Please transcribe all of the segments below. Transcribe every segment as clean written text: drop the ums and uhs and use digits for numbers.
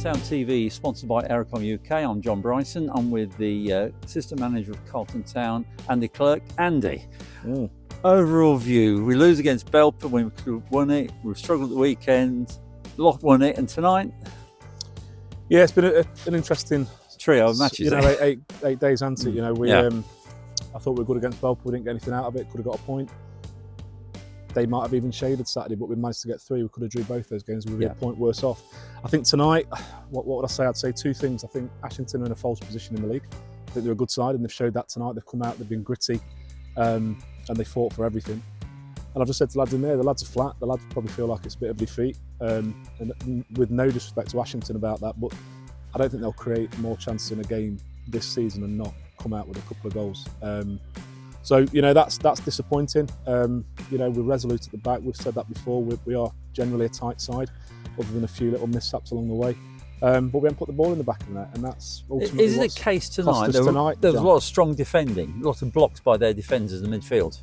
Town TV, sponsored by Aerocom UK. I'm John Bryson. I'm with the assistant manager of Carlton Town, Andy Clerke. Andy, overall view, we lose against Belper when we could have won it. We've struggled at the weekend, Lot won it, and tonight? Yeah, it's been an interesting trio of matches. You know, eight days, hasn't it? You know, I thought we were good against Belper. We didn't get anything out of it. Could have got a point. They might have even shaded Saturday, but we managed to get through. We could have drew both those games. We were a point worse off. I think tonight, what would I say? I'd say two things. I think Ashington are in a false position in the league. I think they're a good side, and they've showed that tonight. They've come out, they've been gritty, and they fought for everything. And I've just said to the lads in there, the lads are flat. The lads probably feel like it's a bit of defeat, and with no disrespect to Ashington about that, but I don't think they'll create more chances in a game this season and not come out with a couple of goals. So, you know, that's disappointing. You know, we're resolute at the back. We've said that before. We are generally a tight side, other than a few little mishaps along the way. But we haven't put the ball in the back of the net, and that's ultimately Is it a case tonight? There was a lot of strong defending, lots of blocks by their defenders in the midfield.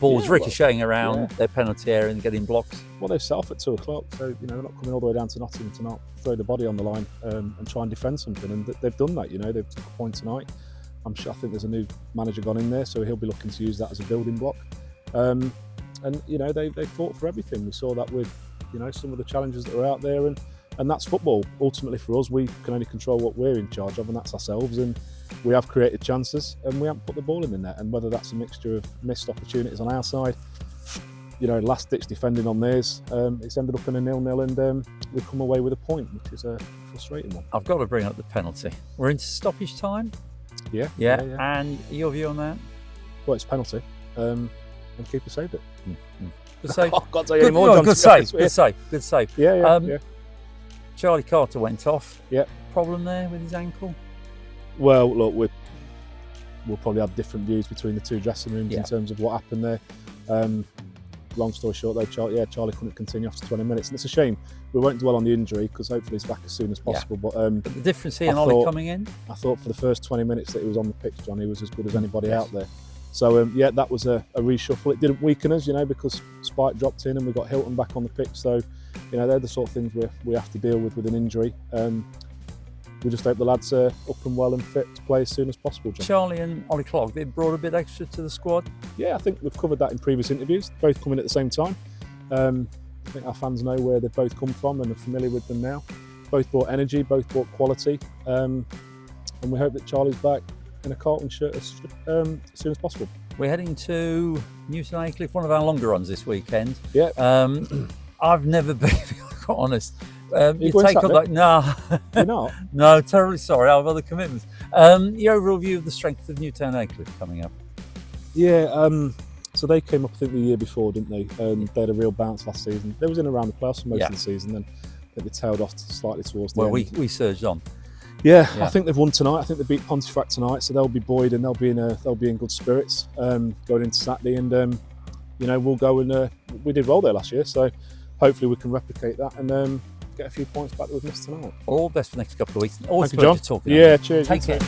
Balls ricocheting around their penalty area and getting blocks. Well, they're self at 2 o'clock, so, you know, we're not coming all the way down to Nottingham to not throw the body on the line and try and defend something. And they've done that, you know, they've took a point tonight. I think there's a new manager gone in there, so he'll be looking to use that as a building block. And you know, they fought for everything. We saw that with, you know, some of the challenges that are out there, and that's football. Ultimately for us, we can only control what we're in charge of, and that's ourselves. And we have created chances, and we haven't put the ball in the net. And whether that's a mixture of missed opportunities on our side, you know, last-ditch defending on theirs, it's ended up in a 0-0, and we come away with a point, which is a frustrating one. I've got to bring up the penalty. We're into stoppage time. Yeah. And your view on that? Well, it's a penalty, and keeper saved it. Good save. I can't tell you any more, John. Good save. Yeah. Charlie Carter went off. Yeah. Problem there with his ankle? Well, look, we'll probably have different views between the two dressing rooms in terms of what happened there. Long story short, though, Charlie couldn't continue after 20 minutes, and it's a shame. We won't dwell on the injury because hopefully he's back as soon as possible. But the difference here and Ollie coming in? I thought for the first 20 minutes that he was on the pitch, John, he was as good as anybody out there. So that was a reshuffle. It didn't weaken us, you know, because Spike dropped in and we got Hilton back on the pitch. So, you know, they're the sort of things we have to deal with an injury. We just hope the lads are up and well and fit to play as soon as possible, John. Charlie and Ollie Clerke, they brought a bit extra to the squad? Yeah, I think we've covered that in previous interviews, both coming at the same time. I think our fans know where they've both come from and are familiar with them now. Both brought energy, both brought quality, and we hope that Charlie's back in a Carlton shirt as soon as possible. We're heading to Newton Aycliffe, one of our longer runs this weekend. Yeah. I've never been, to be quite honest. You take up like no. You're not? No, terribly sorry. I have other commitments. Your overall view of the strength of Newton Aycliffe coming up? Yeah. So they came up, I think, the year before, didn't they? They had a real bounce last season. They was in around the playoffs for most of the season, then they tailed off slightly towards the end. Well, we surged on. Yeah, I think they've won tonight. I think they beat Pontefract tonight, so they'll be buoyed and they'll be in good spirits going into Saturday. And you know, we'll go and we did well there last year, so hopefully we can replicate that and get a few points back that we've missed tonight. All the best for the next couple of weeks. Always Thank you, John. Talking yeah, cheers. Take care.